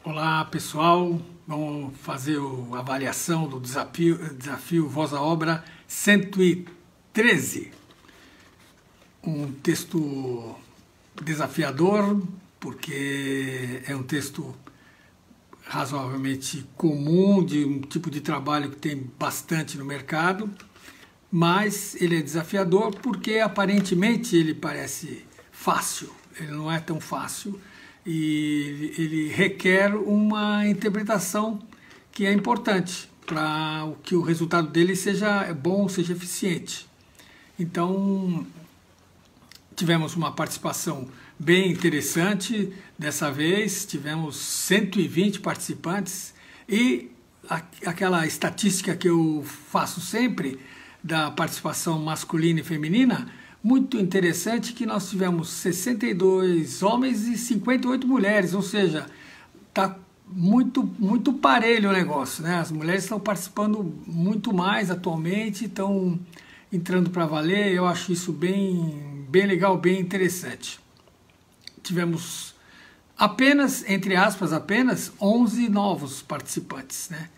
Olá pessoal, vamos fazer a avaliação do desafio Voz à Obra 113. Um texto desafiador, porque é um texto razoavelmente comum, de um tipo de trabalho que tem bastante no mercado, mas ele é desafiador porque aparentemente ele parece fácil, ele não é tão fácil. E ele requer uma interpretação que é importante para que o resultado dele seja bom, seja eficiente. Então, tivemos uma participação bem interessante dessa vez, tivemos 120 participantes e aquela estatística que eu faço sempre da participação masculina e feminina, muito interessante que nós tivemos 62 homens e 58 mulheres, ou seja, está muito parelho o negócio, né? As mulheres estão participando muito mais atualmente, estão entrando para valer, eu acho isso bem legal, bem interessante. Tivemos apenas, entre aspas, apenas 11 novos participantes, né?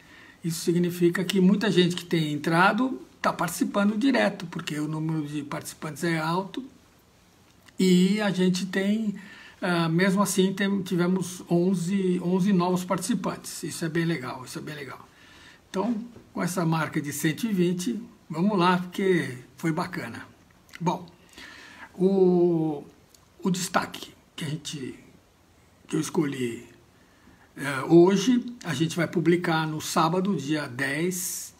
Isso significa que muita gente que tem entrado está participando direto, porque o número de participantes é alto e a gente tem, mesmo assim, tivemos 11 novos participantes. Isso é bem legal, isso é bem legal. Então, com essa marca de 120, vamos lá, porque foi bacana. Bom, o destaque que eu escolhi hoje, a gente vai publicar no sábado, dia 10.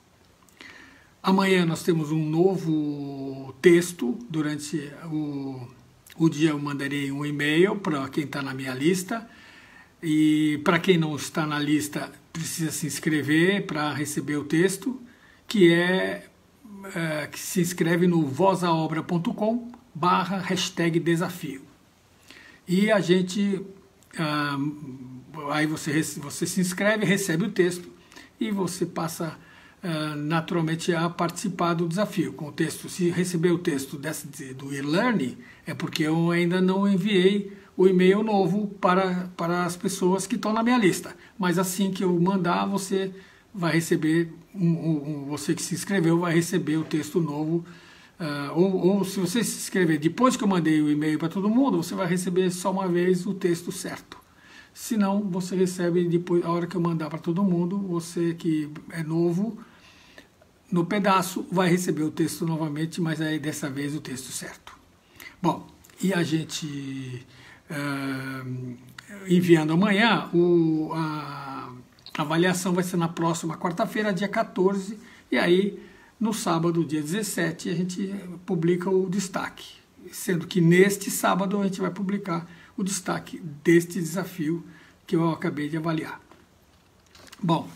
Amanhã nós temos um novo texto. Durante o dia eu mandarei um e-mail para quem está na minha lista. E para quem não está na lista, precisa se inscrever para receber o texto, que se inscreve no vozaobra.com/desafio. E a gente, aí você se inscreve, recebe o texto e você passa naturalmente a participar do desafio. Com o texto, se receber o texto do e-learning, é porque eu ainda não enviei o e-mail novo para as pessoas que estão na minha lista. Mas assim que eu mandar, você vai receber, você que se inscreveu vai receber o texto novo. Ou se você se inscrever depois que eu mandei o e-mail para todo mundo, você vai receber só uma vez o texto certo. Se não, você recebe depois, a hora que eu mandar para todo mundo, você que é novo, no pedaço, vai receber o texto novamente, mas aí dessa vez o texto certo. Bom, e a gente enviando amanhã, a avaliação vai ser na próxima quarta-feira, dia 14, e aí no sábado, dia 17, a gente publica o destaque, sendo que neste sábado a gente vai publicar o destaque deste desafio que eu acabei de avaliar. Bom,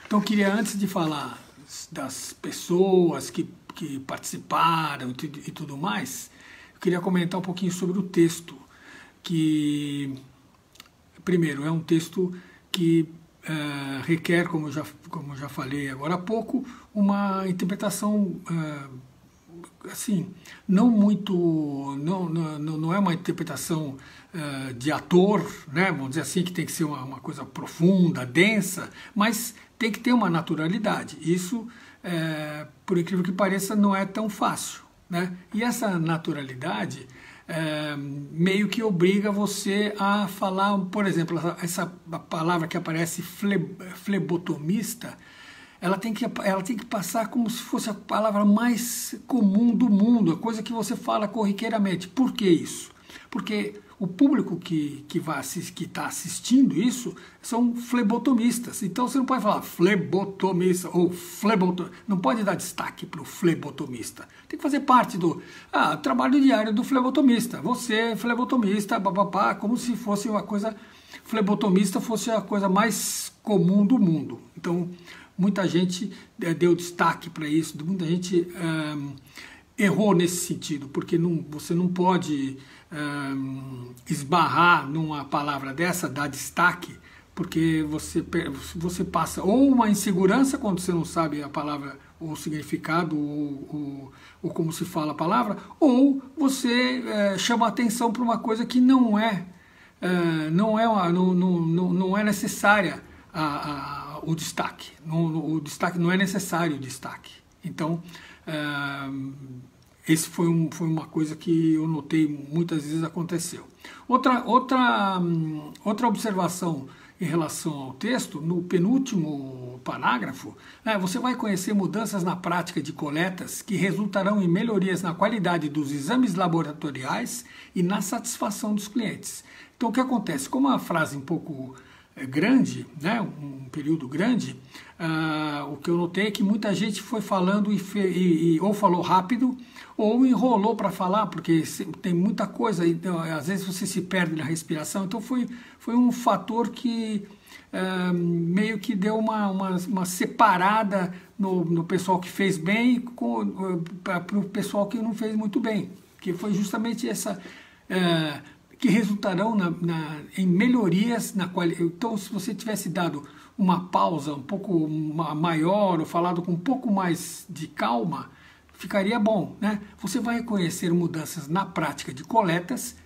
então eu queria, antes de falar das pessoas que participaram e tudo mais, eu queria comentar um pouquinho sobre o texto, que, primeiro, é um texto que requer, como eu já falei agora há pouco, uma interpretação assim, não é uma interpretação de ator, né? Vamos dizer assim, que tem que ser uma coisa profunda, densa, mas tem que ter uma naturalidade. Isso, por incrível que pareça, não é tão fácil, né? E essa naturalidade meio que obriga você a falar, por exemplo, essa palavra que aparece, flebotomista, ela tem que passar como se fosse a palavra mais comum do mundo, a coisa que você fala corriqueiramente. Por que isso? Porque o público que está assistindo isso são flebotomistas. Então você não pode falar flebotomista ou flebotomista. Não pode dar destaque para o flebotomista. Tem que fazer parte do trabalho diário do flebotomista. Você, flebotomista, papapá, como se fosse uma coisa... Flebotomista fosse a coisa mais comum do mundo. Então, muita gente deu destaque para isso, muita gente errou nesse sentido, porque você não pode esbarrar numa palavra dessa, dar destaque, porque você passa ou uma insegurança quando você não sabe a palavra, o significado, ou como se fala a palavra, ou você chama atenção para uma coisa que não é não é necessária o destaque. O destaque não é necessário o destaque. Então, esse foi uma coisa que eu notei muitas vezes aconteceu. Outra observação em relação ao texto, no penúltimo parágrafo, você vai conhecer mudanças na prática de coletas que resultarão em melhorias na qualidade dos exames laboratoriais e na satisfação dos clientes. Então, o que acontece? Como a frase é um pouco grande, né, um período grande, o que eu notei é que muita gente foi falando ou falou rápido ou enrolou para falar, porque tem muita coisa, então, às vezes você se perde na respiração. Então foi um fator que meio que deu uma separada no pessoal que fez bem para o pessoal que não fez muito bem, que foi justamente essa... que resultarão em melhorias na qualidade. Então, se você tivesse dado uma pausa um pouco maior ou falado com um pouco mais de calma, ficaria bom, né? Você vai conhecer mudanças na prática de coletas,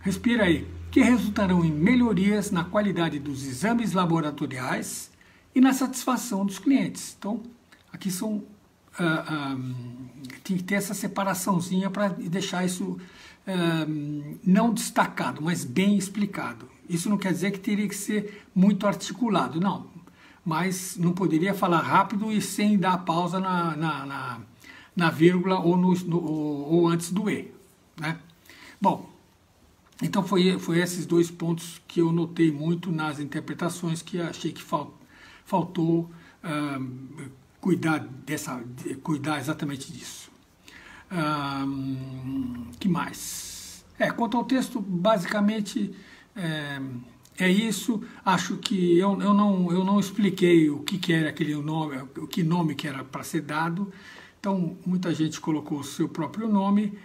respira aí, que resultarão em melhorias na qualidade dos exames laboratoriais e na satisfação dos clientes. Então, aqui são... tem que ter essa separaçãozinha para deixar isso não destacado, mas bem explicado. Isso não quer dizer que teria que ser muito articulado, não. Mas não poderia falar rápido e sem dar pausa na vírgula ou antes do E, né? Bom, então foi esses dois pontos que eu notei muito nas interpretações, que achei que faltou cuidar exatamente disso. Que mais? Quanto ao texto, basicamente é isso. Acho que eu não expliquei o que era aquele nome, que nome que era para ser dado. Então, muita gente colocou o seu próprio nome.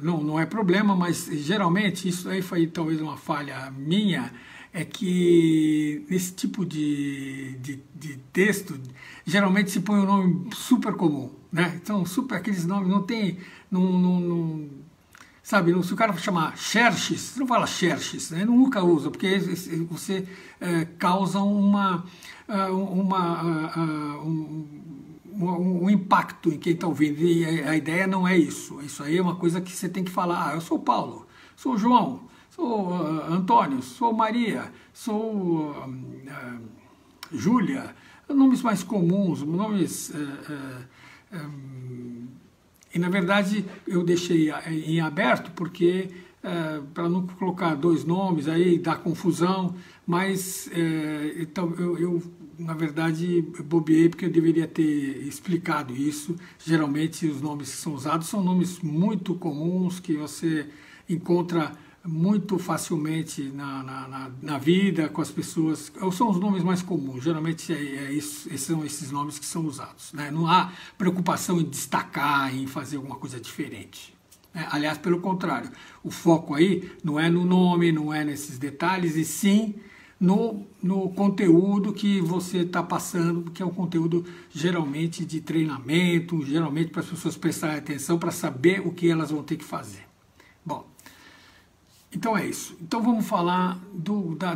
Não é problema, mas geralmente isso aí foi talvez uma falha minha. É que nesse tipo de texto, geralmente se põe um nome super comum, né? Então, aqueles nomes não tem... sabe, se o cara chamar Xerxes, você não fala Xerxes, né? Nunca usa, porque você causa um impacto em quem está ouvindo, e a ideia não é isso. Isso aí é uma coisa que você tem que falar. Eu sou Paulo, sou João, sou Antônio, sou Maria, sou Júlia, nomes mais comuns, nomes... e, na verdade, eu deixei em aberto porque, para não colocar dois nomes aí, dar confusão, mas então, eu, na verdade, bobeei porque eu deveria ter explicado isso. Geralmente, os nomes que são usados são nomes muito comuns que você encontra muito facilmente na vida, com as pessoas, são os nomes mais comuns, geralmente são esses nomes que são usados, né? Não há preocupação em destacar, em fazer alguma coisa diferente, né? Aliás, pelo contrário, o foco aí não é no nome, não é nesses detalhes, e sim no conteúdo que você está passando, que é um conteúdo geralmente de treinamento, geralmente para as pessoas prestarem atenção, para saber o que elas vão ter que fazer. Bom, então é isso. Então vamos falar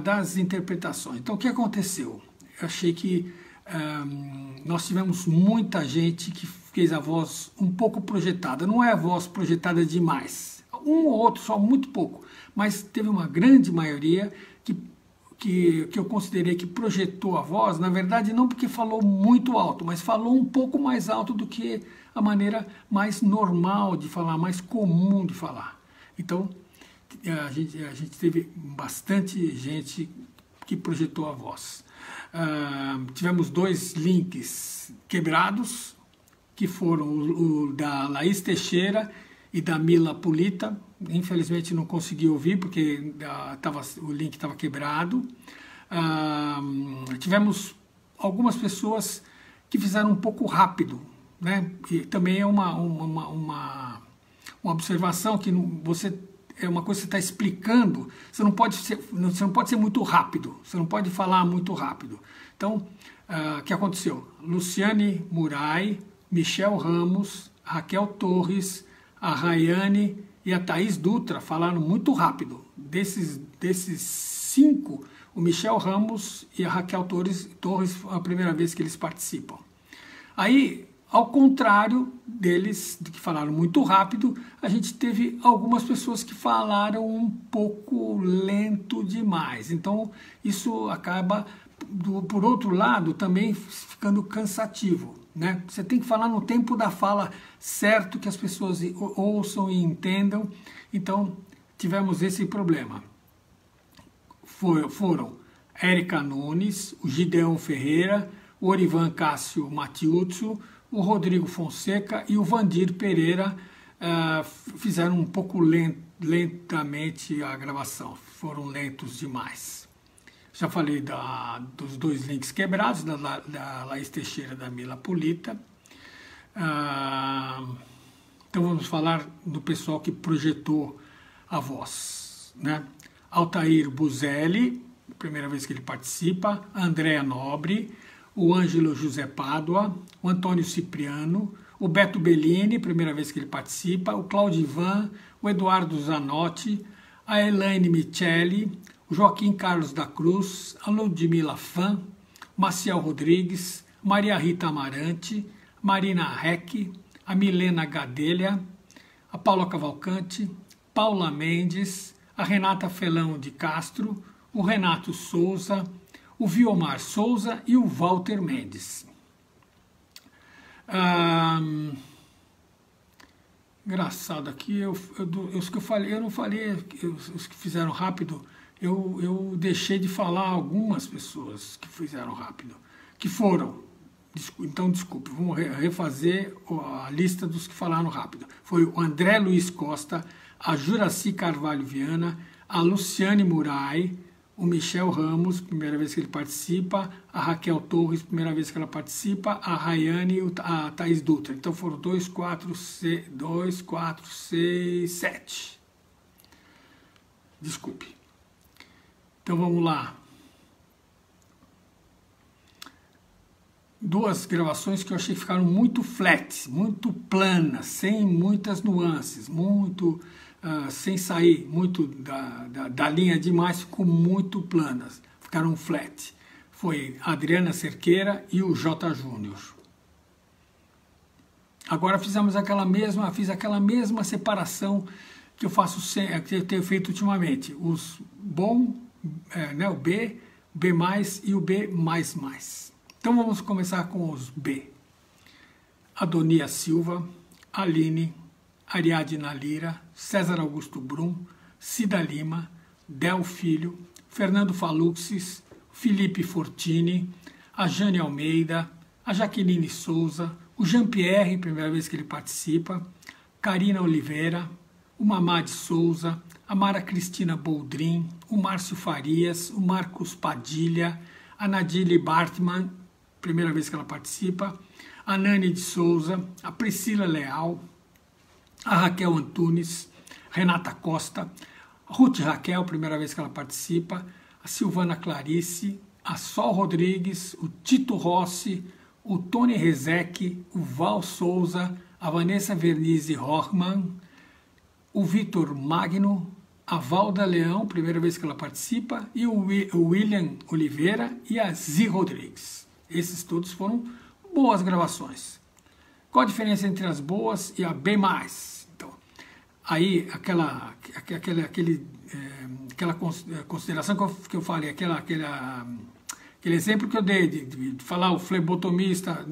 das interpretações. Então o que aconteceu? Eu achei que nós tivemos muita gente que fez a voz um pouco projetada. Não é a voz projetada demais. Um ou outro, só muito pouco. Mas teve uma grande maioria que eu considerei que projetou a voz, na verdade não porque falou muito alto, mas falou um pouco mais alto do que a maneira mais normal de falar, mais comum de falar. Então, a gente teve bastante gente que projetou a voz. Tivemos dois links quebrados, que foram o da Laís Teixeira e da Mila Pulita. Infelizmente não consegui ouvir, porque o link estava quebrado. Tivemos algumas pessoas que fizeram um pouco rápido, né? E também é uma observação que é uma coisa que você está explicando, você não pode ser muito rápido, você não pode falar muito rápido. Então, o que aconteceu? Luciane Murai, Michel Ramos, Raquel Torres, a Rayane e a Thaís Dutra falaram muito rápido. Desses 5, o Michel Ramos e a Raquel Torres é a primeira vez que eles participam. Aí, ao contrário deles, que falaram muito rápido, a gente teve algumas pessoas que falaram um pouco lento demais. Então, isso acaba, por outro lado, também ficando cansativo, né? Você tem que falar no tempo da fala certo, que as pessoas ouçam e entendam. Então, tivemos esse problema. Foram Érica Nunes, o Gideon Ferreira, o Orivan Cássio Matiuzzo, o Rodrigo Fonseca e o Vandir Pereira fizeram um pouco lentamente a gravação, foram lentos demais. Já falei dos 2 links quebrados, da Laís Teixeira e da Mila Polita. Então vamos falar do pessoal que projetou a voz, né? Altair Buzelli, primeira vez que ele participa, a Andréa Nobre, o Ângelo José Pádua, o Antônio Cipriano, o Beto Bellini, primeira vez que ele participa, o Claudivan, o Eduardo Zanotti, a Elaine Micheli, o Joaquim Carlos da Cruz, a Ludmila Fan, Maciel Rodrigues, Maria Rita Amarante, Marina Reck, a Milena Gadelha, a Paula Cavalcante, Paula Mendes, a Renata Felão de Castro, o Renato Souza, o Viomar Souza e o Walter Mendes. Engraçado aqui, os que eu falei, eu não falei, os que fizeram rápido, eu deixei de falar algumas pessoas que fizeram rápido, que foram, então desculpe, vamos refazer a lista dos que falaram rápido. Foi o André Luiz Costa, a Juraci Carvalho Viana, a Luciane Murai, o Michel Ramos, primeira vez que ele participa, a Raquel Torres, primeira vez que ela participa, a Rayane e a Thaís Dutra. Então foram 2, 4, 6, 7. Desculpe. Então vamos lá. 2 gravações que eu achei que ficaram muito flat, muito planas, sem muitas nuances, sem sair muito da linha demais, ficou muito planas, ficaram flat. Foi a Adriana Cerqueira e o J. Júnior. Agora fiz aquela mesma separação que eu faço, que eu tenho feito ultimamente. Os bom, né, o B, o B+, e o B++. Então vamos começar com os B. Adonia Silva, Aline, Ariadna Lira, César Augusto Brum, Cida Lima, Del Filho, Fernando Faluxis, Felipe Fortini, a Jane Almeida, a Jaqueline Souza, o Jean-Pierre, primeira vez que ele participa, Karina Oliveira, o Mamad Souza, a Mara Cristina Boldrin, o Márcio Farias, o Marcos Padilha, a Nadile Bartman, primeira vez que ela participa, a Nani de Souza, a Priscila Leal, a Raquel Antunes, Renata Costa, a Ruth Raquel, primeira vez que ela participa, a Silvana Clarice, a Sol Rodrigues, o Tito Rossi, o Tony Rezec, o Val Souza, a Vanessa Vernizzi Hochmann, o Vitor Magno, a Valda Leão, primeira vez que ela participa, e o William Oliveira e a Zi Rodrigues. Esses todos foram boas gravações. Qual a diferença entre as boas e a B+? Então, aí aquela consideração que eu falei, aquele exemplo que eu dei de falar o flebotomista,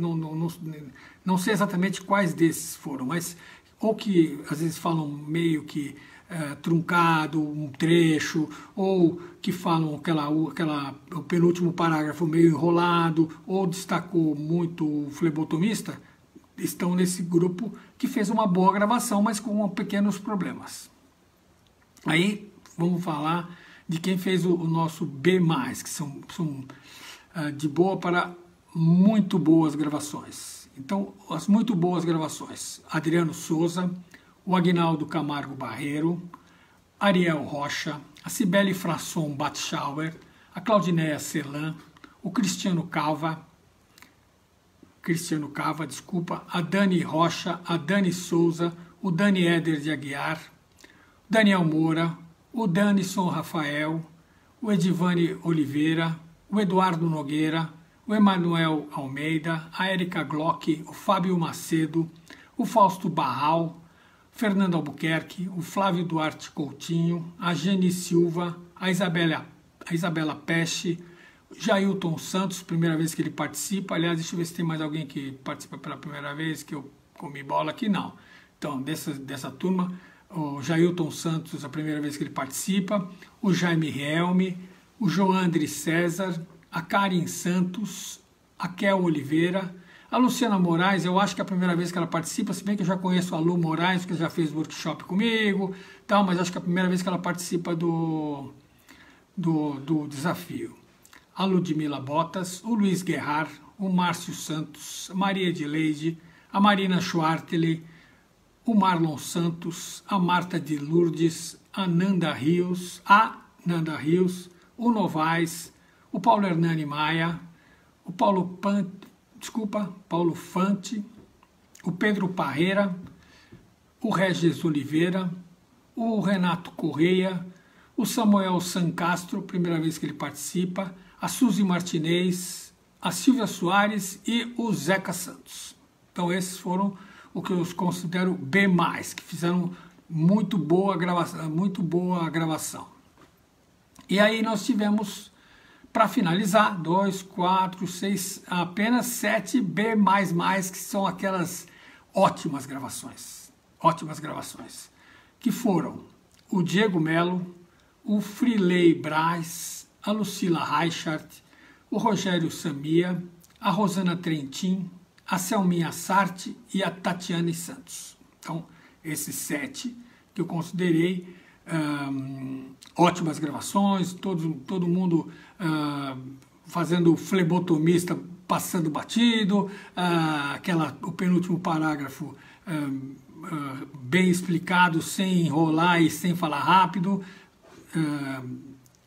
não sei exatamente quais desses foram, mas ou que às vezes falam meio que truncado um trecho, ou que falam o penúltimo parágrafo meio enrolado, ou destacou muito o flebotomista, estão nesse grupo que fez uma boa gravação, mas com pequenos problemas. Aí vamos falar de quem fez o nosso B+, que são de boa para muito boas gravações. Então, as muito boas gravações: Adriano Souza, o Aguinaldo Camargo Barreiro, Ariel Rocha, a Cibele Frasson Batschauer, a Claudineia Celan, o Cristiano Cava, a Dani Rocha, a Dani Souza, o Dani Éder de Aguiar, Daniel Moura, o Danison Rafael, o Edivane Oliveira, o Eduardo Nogueira, o Emanuel Almeida, a Érica Glock, o Fábio Macedo, o Fausto Barral, Fernando Albuquerque, o Flávio Duarte Coutinho, a Geni Silva, a Isabela Pesce, Jailton Santos, primeira vez que ele participa. Aliás, deixa eu ver se tem mais alguém que participa pela primeira vez, que eu comi bola aqui, não. Então, dessa turma, o Jailton Santos, a primeira vez que ele participa, o Jaime Helme, o Joandre César, a Karen Santos, a Kel Oliveira, a Luciana Moraes. Eu acho que é a primeira vez que ela participa, se bem que eu já conheço a Lu Moraes, que já fez workshop comigo, tal, mas acho que é a primeira vez que ela participa do desafio. A Ludmila Botas, o Luiz Guerrar, o Márcio Santos, a Maria Edileide, a Marina Schwartele, o Marlon Santos, a Marta de Lourdes, a Nanda Rios, o Novaes, o Paulo Hernani Maia, o Paulo Fante, o Pedro Parreira, o Regis Oliveira, o Renato Correia, o Samuel Sancastro, primeira vez que ele participa, a Suzy Martinez, a Silvia Soares e o Zeca Santos. Então esses foram o que eu considero B+, que fizeram muito boa gravação. E aí nós tivemos, para finalizar, 2, 4, 6, apenas 7 B++, que são aquelas ótimas gravações, que foram o Diego Melo, o Frilei Braz, a Lucila Reichart, o Rogério Samia, a Rosana Trentin, a Selminha Sarte e a Tatiane Santos. Então, esses 7 que eu considerei ótimas gravações, todo mundo fazendo flebotomista, passando batido, o penúltimo parágrafo bem explicado, sem enrolar e sem falar rápido.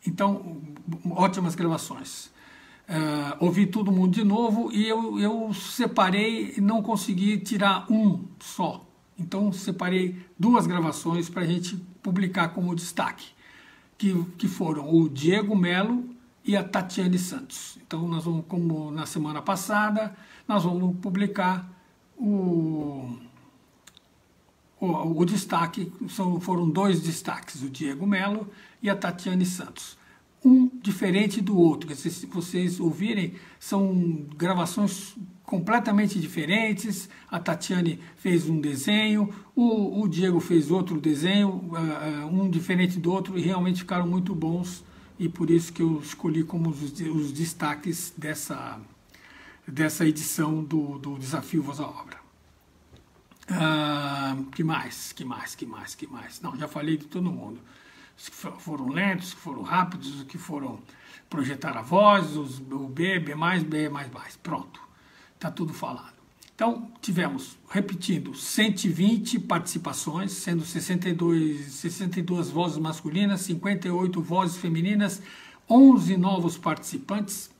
Então, ótimas gravações. Ouvi todo mundo de novo e eu separei e não consegui tirar um só. Então, separei 2 gravações para a gente publicar como destaque, que foram o Diego Melo e a Tatiane Santos. Então, nós vamos, como na semana passada, nós vamos publicar o destaque. Foram 2 destaques, o Diego Melo e a Tatiane Santos. Um diferente do outro. Se vocês ouvirem, são gravações completamente diferentes. A Tatiane fez um desenho, o Diego fez outro desenho, um diferente do outro, e realmente ficaram muito bons, e por isso que eu escolhi como os destaques dessa edição do Desafio Voz à Obra. Que mais? Não, já falei de todo mundo. Os que foram lentos, os que foram rápidos, os que foram projetar a voz, o B++. Pronto, está tudo falado. Então, tivemos, repetindo, 120 participações, sendo 62 vozes masculinas, 58 vozes femininas, 11 novos participantes.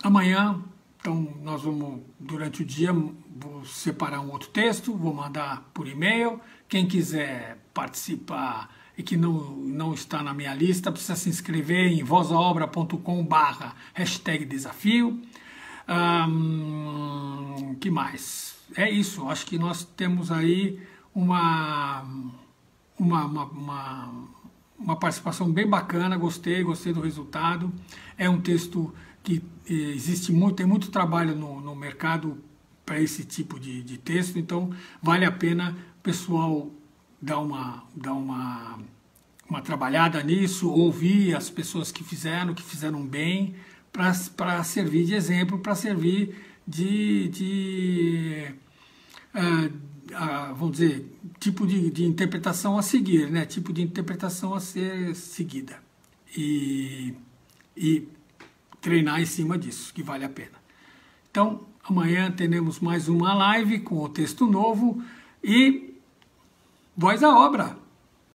Amanhã, então, nós vamos, durante o dia, vou separar um outro texto, vou mandar por e-mail. Quem quiser participar e que não está na minha lista, precisa se inscrever em vozaobra.com/desafio. Que mais? É isso, acho que nós temos aí uma participação bem bacana, gostei do resultado. É um texto que tem muito trabalho no mercado para esse tipo de texto, então vale a pena o pessoal dar uma trabalhada nisso, ouvir as pessoas que fizeram bem, para servir de exemplo, para servir vamos dizer, tipo de interpretação a seguir, né? Tipo de interpretação a ser seguida. E treinar em cima disso, que vale a pena. Então, amanhã teremos mais uma live com o texto novo e voz à obra!